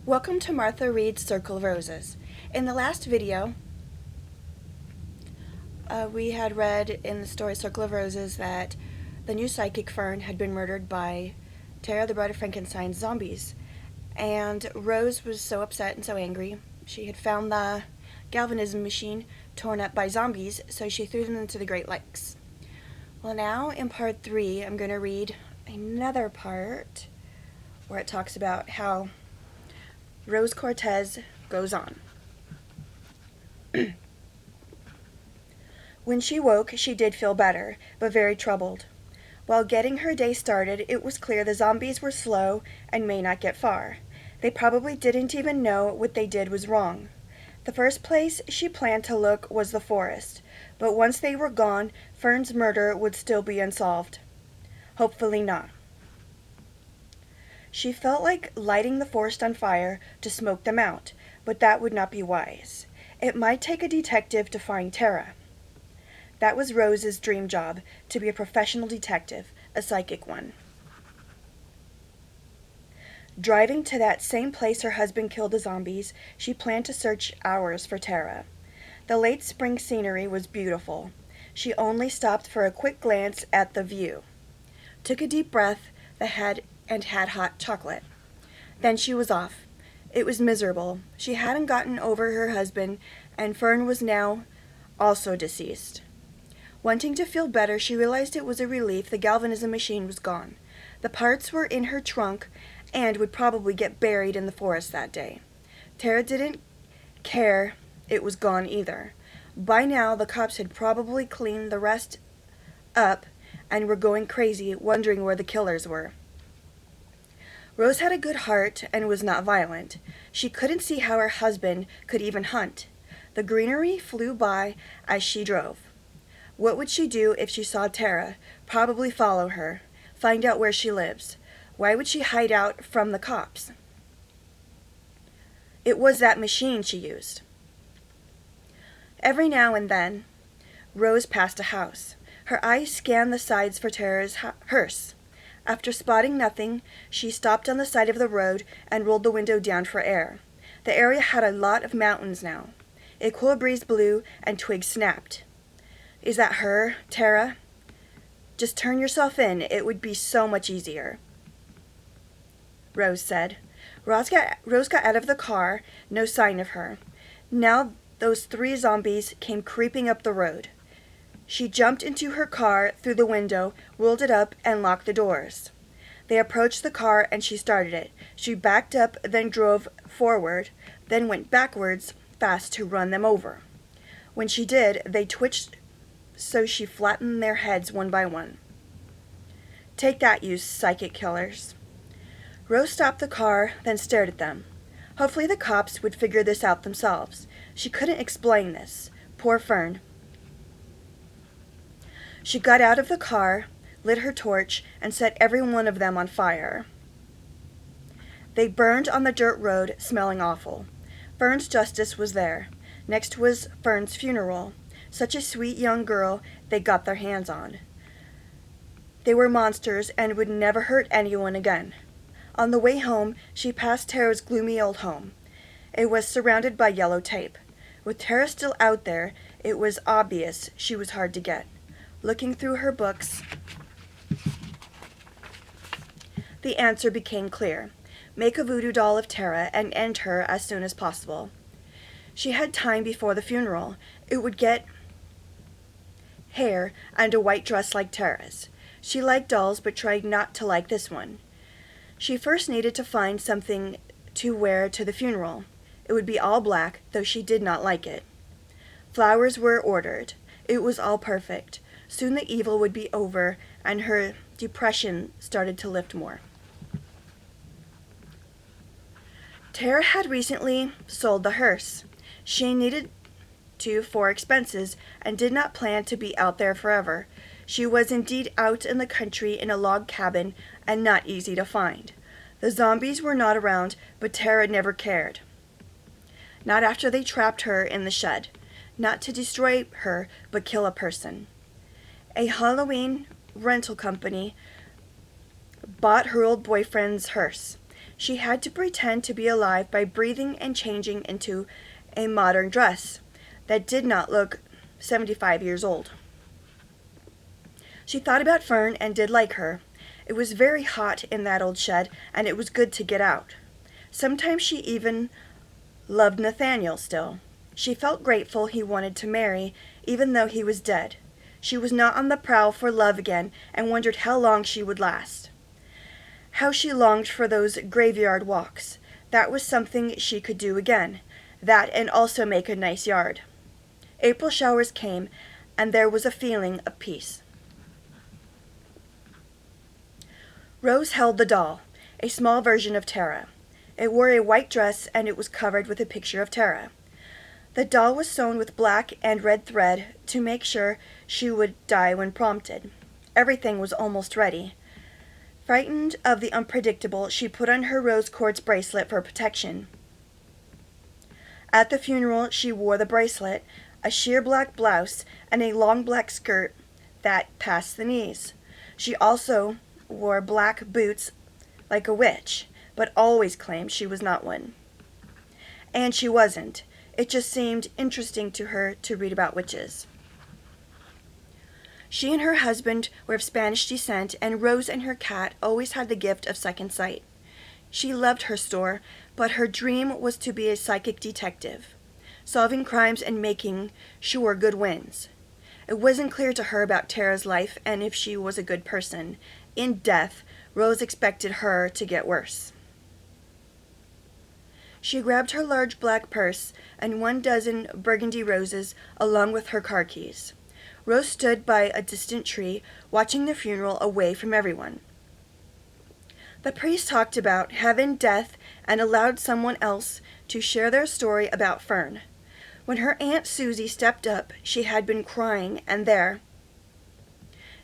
Welcome to Martha Reed's Circle of Roses. In the last video, we had read in the story Circle of Roses that the new psychic Fern had been murdered by Tara, the Bride of Frankenstein's zombies. And Rose was so upset and so angry. She had found the galvanism machine torn up by zombies, so she threw them into the Great Lakes. Well, now in part 3, I'm going to read another part where it talks about how Rose Cortez goes on. When she woke, she did feel better, but very troubled. While getting her day started, it was clear the zombies were slow and may not get far. They probably didn't even know what they did was wrong. The first place she planned to look was the forest, but once they were gone, Fern's murder would still be unsolved. Hopefully not. She felt like lighting the forest on fire to smoke them out, but that would not be wise. It might take a detective to find Tara. That was Rose's dream job, to be a professional detective, a psychic one. Driving to that same place her husband killed the zombies, she planned to search hours for Tara. The late spring scenery was beautiful. She only stopped for a quick glance at the view, took a deep breath, had hot chocolate. Then she was off. It was miserable. She hadn't gotten over her husband, and Fern was now also deceased. Wanting to feel better, she realized it was a relief the galvanism machine was gone. The parts were in her trunk and would probably get buried in the forest that day. Tara didn't care it was gone either. By now, the cops had probably cleaned the rest up and were going crazy, wondering where the killers were. Rose had a good heart and was not violent. She couldn't see how her husband could even hunt. The greenery flew by as she drove. What would she do if she saw Tara? Probably follow her, find out where she lives. Why would she hide out from the cops? It was that machine she used. Every now and then, Rose passed a house. Her eyes scanned the sides for Tara's hearse. After spotting nothing, she stopped on the side of the road and rolled the window down for air. The area had a lot of mountains now. A cool breeze blew and twigs snapped. Is that her, Tara? Just turn yourself in. It would be so much easier, Rose said. Rose got out of the car, no sign of her. Now those 3 zombies came creeping up the road. She jumped into her car through the window, rolled it up, and locked the doors. They approached the car and she started it. She backed up, then drove forward, then went backwards fast to run them over. When she did, they twitched, so she flattened their heads one by one. Take that, you psychic killers. Rose stopped the car, then stared at them. Hopefully the cops would figure this out themselves. She couldn't explain this. Poor Fern. She got out of the car, lit her torch, and set every one of them on fire. They burned on the dirt road, smelling awful. Fern's justice was there. Next was Fern's funeral. Such a sweet young girl they got their hands on. They were monsters and would never hurt anyone again. On the way home, she passed Tara's gloomy old home. It was surrounded by yellow tape. With Tara still out there, it was obvious she was hard to get. Looking through her books, the answer became clear. Make a voodoo doll of Tara and end her as soon as possible. She had time before the funeral. It would get hair and a white dress like Tara's. She liked dolls but tried not to like this one. She first needed to find something to wear to the funeral. It would be all black, though she did not like it. Flowers were ordered. It was all perfect. Soon the evil would be over, and her depression started to lift more. Tara had recently sold the hearse. She needed to for expenses and did not plan to be out there forever. She was indeed out in the country in a log cabin and not easy to find. The zombies were not around, but Tara never cared. Not after they trapped her in the shed. Not to destroy her, but kill a person. A Halloween rental company bought her old boyfriend's hearse. She had to pretend to be alive by breathing and changing into a modern dress that did not look 75 years old. She thought about Fern and did like her. It was very hot in that old shed, and it was good to get out. Sometimes she even loved Nathaniel still. She felt grateful he wanted to marry, even though he was dead. She was not on the prowl for love again, and wondered how long she would last. How she longed for those graveyard walks. That was something she could do again. That and also make a nice yard. April showers came, and there was a feeling of peace. Rose held the doll, a small version of Tara. It wore a white dress, and it was covered with a picture of Tara. The doll was sewn with black and red thread to make sure she would die when prompted. Everything was almost ready. Frightened of the unpredictable, she put on her rose quartz bracelet for protection. At the funeral, she wore the bracelet, a sheer black blouse, and a long black skirt that passed the knees. She also wore black boots like a witch, but always claimed she was not one. And she wasn't. It just seemed interesting to her to read about witches. She and her husband were of Spanish descent, and Rose and her cat always had the gift of second sight. She loved her store, but her dream was to be a psychic detective, solving crimes and making sure good wins. It wasn't clear to her about Tara's life and if she was a good person. In death, Rose expected her to get worse. She grabbed her large black purse and 12 burgundy roses along with her car keys. Rose stood by a distant tree, watching the funeral away from everyone. The priest talked about heaven, death, and allowed someone else to share their story about Fern. When her Aunt Susie stepped up, she had been crying, and there,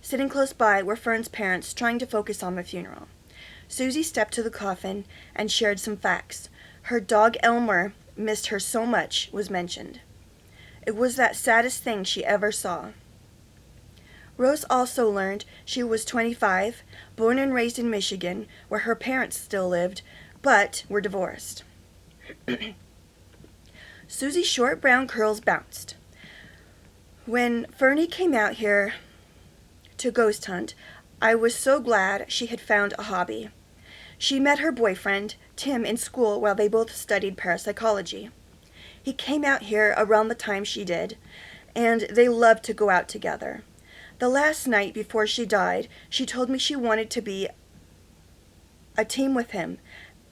sitting close by, were Fern's parents trying to focus on the funeral. Susie stepped to the coffin and shared some facts. Her dog Elmer missed her so much was mentioned. It was the saddest thing she ever saw. Rose also learned she was 25, born and raised in Michigan, where her parents still lived, but were divorced. Susie's short brown curls bounced. When Fernie came out here to ghost hunt, I was so glad she had found a hobby. She met her boyfriend, Tim, in school while they both studied parapsychology. He came out here around the time she did, and they loved to go out together. The last night before she died, she told me she wanted to be a team with him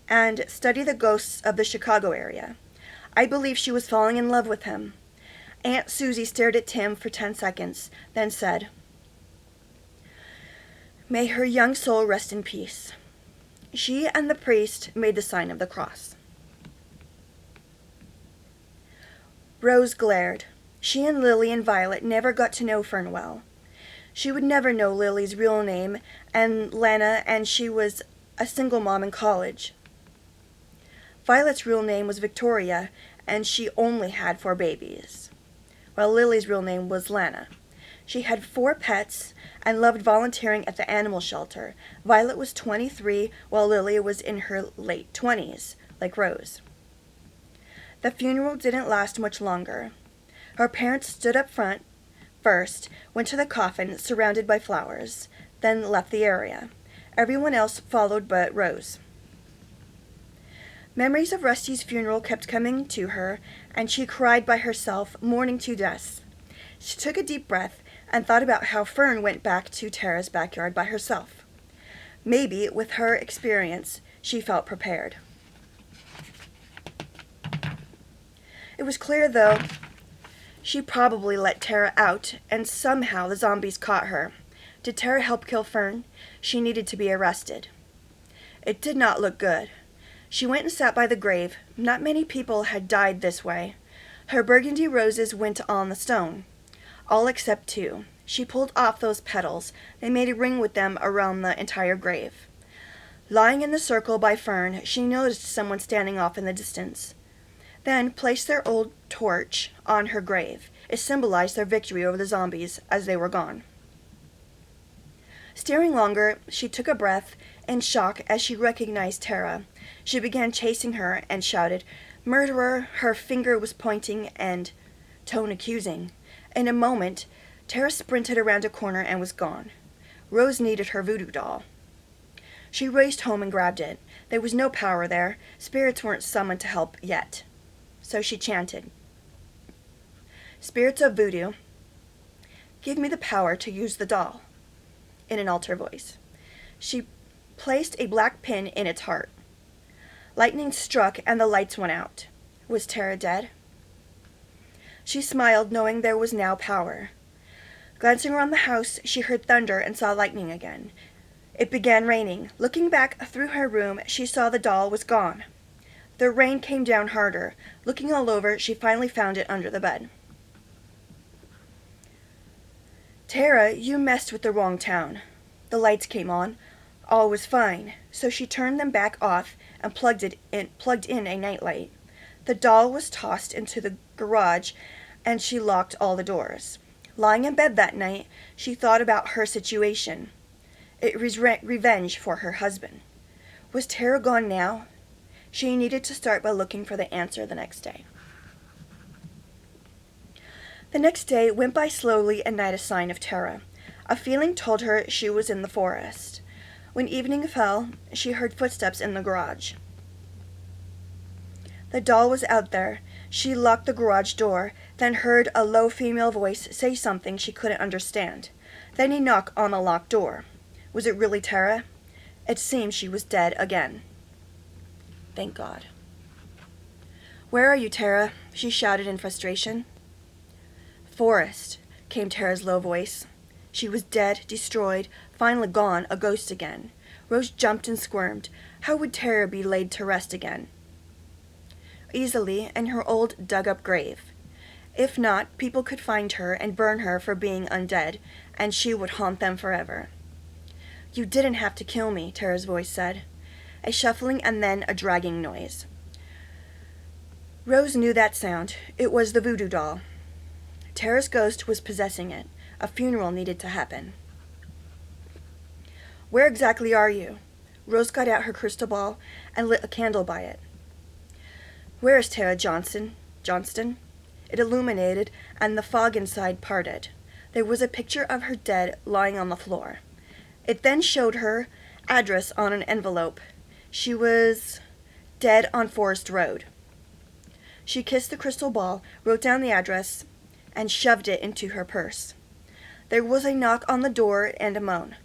and study the ghosts of the Chicago area. I believe she was falling in love with him. Aunt Susie stared at Tim for 10 seconds, then said, "May her young soul rest in peace." She and the priest made the sign of the cross. Rose glared. She and Lily and Violet never got to know Fern well. She would never know Lily's real name and Lana, and she was a single mom in college. Violet's real name was Victoria, and she only had 4 babies, while Lily's real name was Lana. She had 4 pets and loved volunteering at the animal shelter. Violet was 23, while Lily was in her late 20s, like Rose. The funeral didn't last much longer. Her parents stood up front first, went to the coffin surrounded by flowers, then left the area. Everyone else followed but Rose. Memories of Rusty's funeral kept coming to her, and she cried by herself, mourning 2 deaths. She took a deep breath and thought about how Fern went back to Tara's backyard by herself. Maybe, with her experience, she felt prepared. It was clear, though, she probably let Tara out, and somehow the zombies caught her. Did Tara help kill Fern? She needed to be arrested. It did not look good. She went and sat by the grave. Not many people had died this way. Her burgundy roses went on the stone, all except 2. She pulled off those petals. They made a ring with them around the entire grave. Lying in the circle by Fern, she noticed someone standing off in the distance. Then placed their old torch on her grave. It symbolized their victory over the zombies as they were gone. Staring longer, she took a breath In shock, as she recognized Tara, she began chasing her and shouted, "Murderer!" Her finger was pointing and tone accusing. In a moment, Tara sprinted around a corner and was gone. Rose needed her voodoo doll. She raced home and grabbed it. There was no power there. Spirits weren't summoned to help yet. So she chanted, "Spirits of voodoo, give me the power to use the doll," in an altar voice. She placed a black pin in its heart. Lightning struck and the lights went out. Was Tara dead? She smiled, knowing there was now power. Glancing around the house, she heard thunder and saw lightning again. It began raining. Looking back through her room, she saw the doll was gone. The rain came down harder. Looking all over, she finally found it under the bed. "Tara, you messed with the wrong town." The lights came on. All was fine, so she turned them back off and plugged in a nightlight. The doll was tossed into the garage, and she locked all the doors. Lying in bed that night, she thought about her situation. It was revenge for her husband. Was Tara gone now? She needed to start by looking for the answer the next day. The next day went by slowly and not a sign of Tara. A feeling told her she was in the forest. When evening fell, she heard footsteps in the garage. The doll was out there. She locked the garage door, then heard a low female voice say something she couldn't understand. Then a knock on the locked door. Was it really Tara? It seemed she was dead again. Thank God. "Where are you, Tara?" she shouted in frustration. "Forest," came Tara's low voice. She was dead, destroyed, finally gone, a ghost again. Rose jumped and squirmed. How would Tara be laid to rest again? Easily, in her old dug-up grave. If not, people could find her and burn her for being undead, and she would haunt them forever. "You didn't have to kill me," Tara's voice said. A shuffling and then a dragging noise. Rose knew that sound. It was the voodoo doll. Tara's ghost was possessing it. A funeral needed to happen. "Where exactly are you?" Rose got out her crystal ball and lit a candle by it. "Where is Tara Johnston?" It illuminated, and the fog inside parted. There was a picture of her dead lying on the floor. It then showed her address on an envelope. She was dead on Forest Road. She kissed the crystal ball, wrote down the address, and shoved it into her purse. There was a knock on the door and a moan.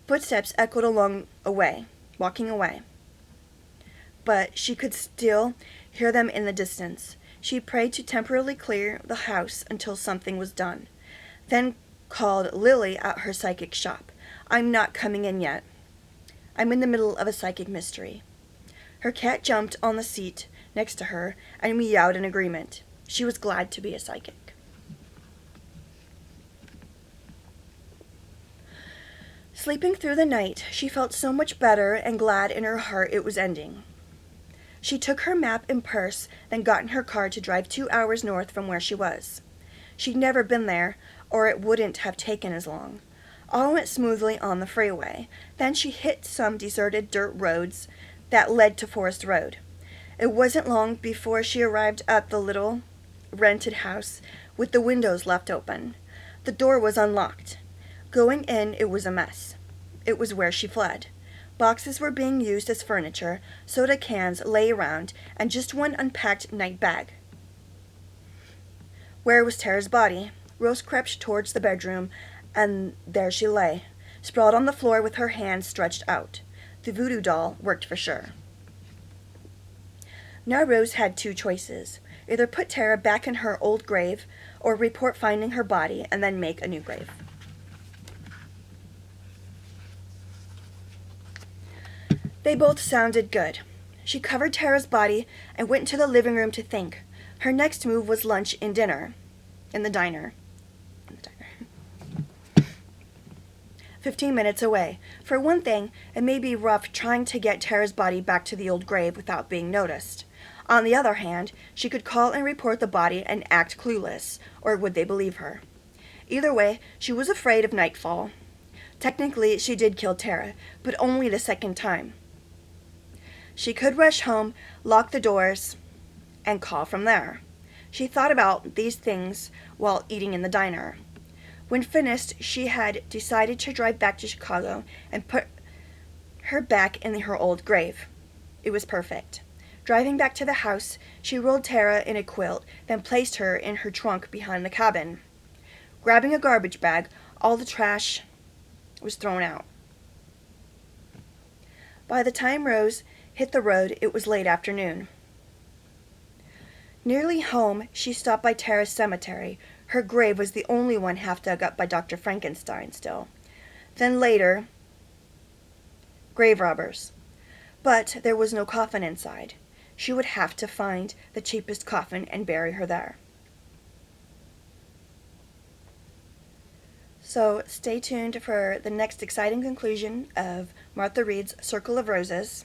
Footsteps echoed walking away. But she could still hear them in the distance. She prayed to temporarily clear the house until something was done. Then called Lily at her psychic shop. "I'm not coming in yet. I'm in the middle of a psychic mystery." Her cat jumped on the seat next to her and meowed in agreement. She was glad to be a psychic. Sleeping through the night, she felt so much better and glad in her heart it was ending. She took her map and purse, then got in her car to drive 2 hours north from where she was. She'd never been there, or it wouldn't have taken as long. All went smoothly on the freeway. Then she hit some deserted dirt roads that led to Forest Road. It wasn't long before she arrived at the little rented house with the windows left open. The door was unlocked. Going in, it was a mess. It was where she fled. Boxes were being used as furniture, soda cans lay around, and just one unpacked night bag. Where was Tara's body? Rose crept towards the bedroom, and there she lay, sprawled on the floor with her hands stretched out. The voodoo doll worked for sure. Now Rose had 2 choices. Either put Tara back in her old grave, or report finding her body and then make a new grave. They both sounded good. She covered Tara's body and went into the living room to think. Her next move was lunch and dinner. In the diner. 15 minutes away. For one thing, it may be rough trying to get Tara's body back to the old grave without being noticed. On the other hand, she could call and report the body and act clueless, or would they believe her? Either way, she was afraid of nightfall. Technically, she did kill Tara, but only the second time. She could rush home, lock the doors, and call from there. She thought about these things while eating in the diner. When finished, she had decided to drive back to Chicago and put her back in her old grave. It was perfect. Driving back to the house, she rolled Tara in a quilt, then placed her in her trunk behind the cabin. Grabbing a garbage bag, all the trash was thrown out. By the time Rose hit the road, it was late afternoon. Nearly home, she stopped by Tara's cemetery. Her grave was the only one half dug up by Dr. Frankenstein still. Then later, grave robbers. But there was no coffin inside. She would have to find the cheapest coffin and bury her there. So stay tuned for the next exciting conclusion of Martha Reed's Circle of Roses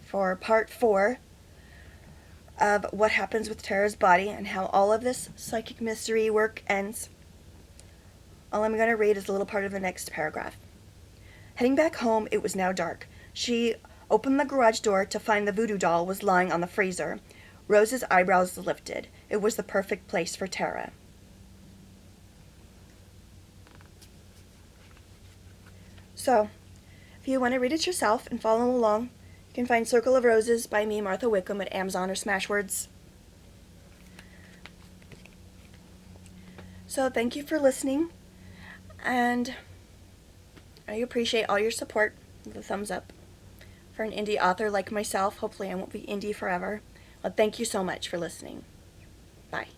for part 4 of what happens with Tara's body and how all of this psychic mystery work ends. All I'm going to read is a little part of the next paragraph. Heading back home, it was now dark. She opened the garage door to find the voodoo doll was lying on the freezer. Rose's eyebrows lifted. It was the perfect place for Tara. So, if you want to read it yourself and follow along, you can find Circle of Roses by me, Martha Wickham, at Amazon or Smashwords. So thank you for listening, and I appreciate all your support. The thumbs up. For an indie author like myself, hopefully I won't be indie forever. Well, thank you so much for listening. Bye.